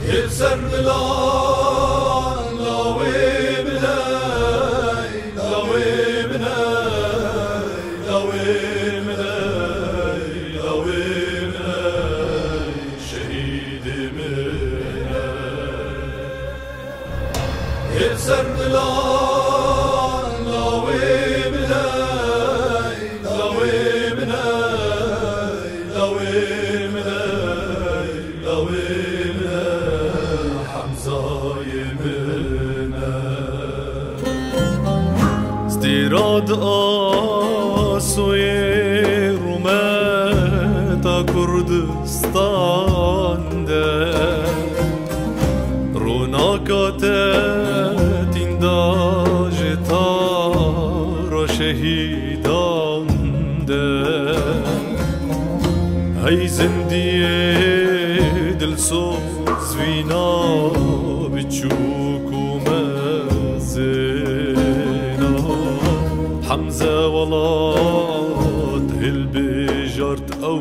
يسر ملان لاوي بناي لاوي بناي لاوي بناي لاوي بناي شهيد مناي يسر ملان لاوي بناي لاوي بناي لاوي بناي لاوي استيراد آسوی رومتا کردستان ده روناکات تینداج تارا شهیدان ده هی زندیه دلسوز وینا بچوک و مزینا حمزة ولاد هالبجرت أو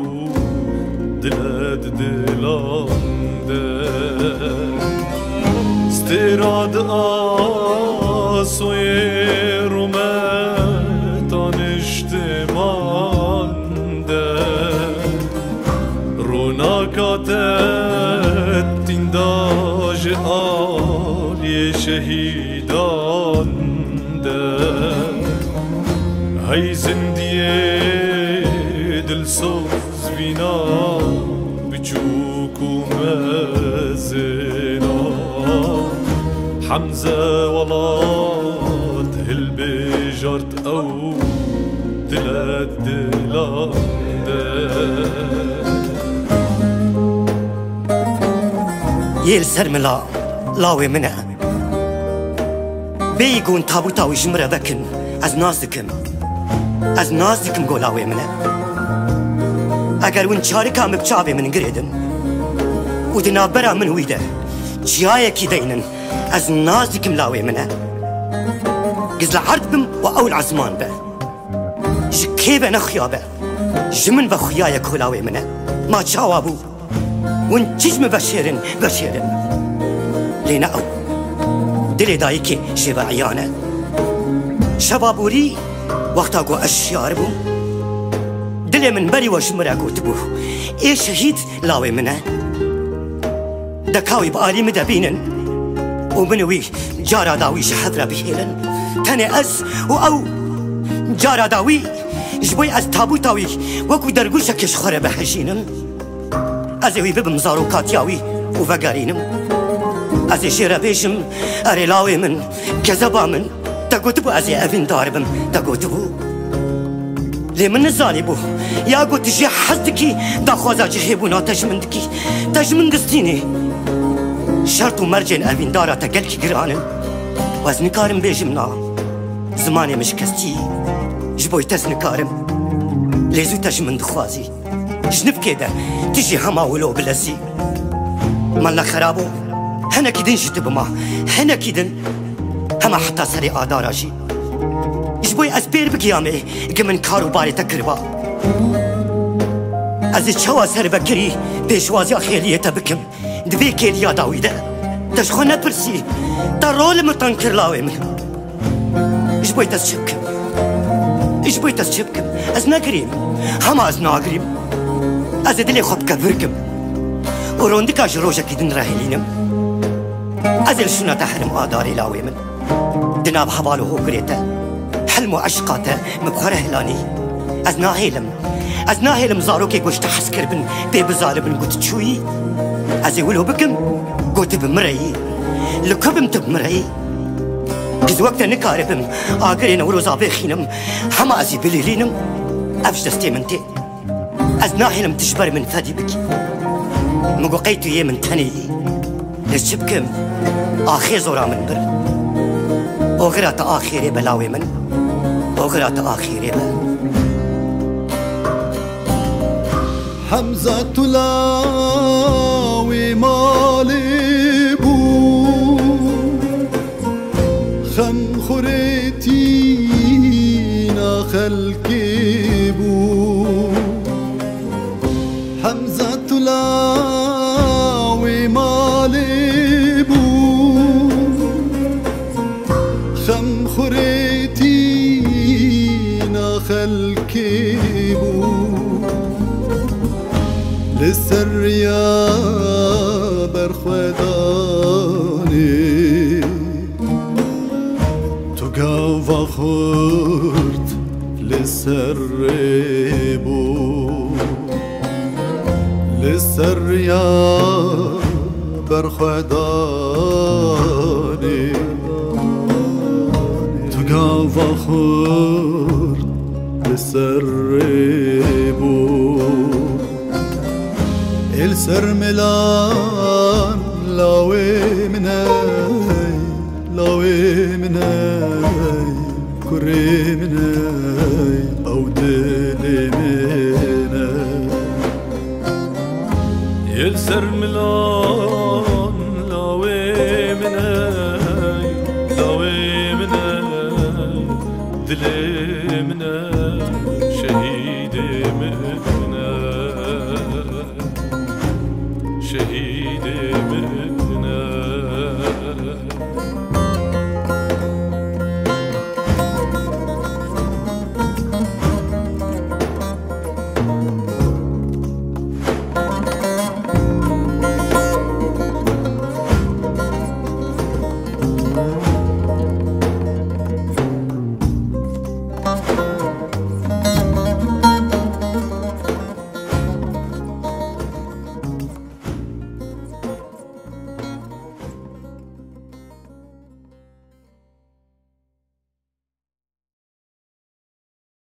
دلاد دلاند استيراد آسوي رومتان اجتماند روناكات تنداج آلی شهیدان هی زندیه دلسوز وینا بچوک و مزینا حمزة ولاد هالبجرت أو دلاد دلانده يل سرملا لاوي منها بيقون تابوتاوي جمرة بكن از نازكم قولاوي منها اگر ون چاركا مبچاوي من قريدن ودنا برا من ويده جيايا كي دينن از نازكم لاوي منها قزل عرض بم واول عزمان به جكيبه نخيابه جمن بخيايا كولاوي منها ما تشاوابو ون تجم بشيرن لينا او دلي دايكي شبا عيانه شبابوري وقتا قو اشيار بو دلي من بري وشمرا قو تبو ايه شهيد لاوي منه دكاوي بآلي مدبينن ومنوي جارا داوي شحذرا بهيلن تاني از او جارا داوي جبوي از تابوتاوي وكو درقوشا كش خورا بحجينم ازوي ببم زاروكاتياوي وفقارينم ازي شيرا بيشم اري لاوي من كذبا من تقوتبو ازي افين داربم تقوتبو لي من الزالبو يا قوت جي حزدكي دا خوازا جهيبونا تجمن قستيني شرطو مرجن افين دارا تقلكي قرانن وازنكارم بيجمنا زماني مش كستي جبوي تزنكارم ليزو تجمن دخوازي جنب كده تجي هما ولو بلزي مالا خرابو هنا كيدن جتبما هنا كيدن هما حتى سري آداراجي جبوي أزبير بقيامي قمن كارو باري تكربا أزي تشوا سر بكري بيشوازي خيلية تبكم دبي كيليا داويدة تشخو نبرسي ترول متنكر لاوي من جبوي تسشبكم أز ناقريم هما أز ناقريم أز دلي خب كبركم وروندكا جروجا كيدن راهلينم أزل شنا تحرم آداري لاوي من دناب حبالو هو قريتا حلمو عشقاتا مبخره هلاني أز ناهيلم زاروكي قوش تحسكر بن بيبزالبن قوت تشوي أزي ولو بكم قوت بمرأي لكبم تبمرأي قز وقتا نكاربم آقرين وروزا بيخينم هما أزي بليلينم أفش دستي منتي أز ناهيلم تشبر من فادي بكي مقوقيتو يه من تاني لشبكم آخر زورا من بر أغرات آخيري بلاوي من أغرات آخيري بل حمزة لاوي مالي بو خم خوريتينا خلقي بو حمزة لاوي مالي بو لسر يا برخواداني تو قاوة خورت لسر بو لسر يا برخواداني تو قاوة خورت لسر بو السر ملان لاوي مناي لاوي مناي كري مناي او دلي مناي السر ملان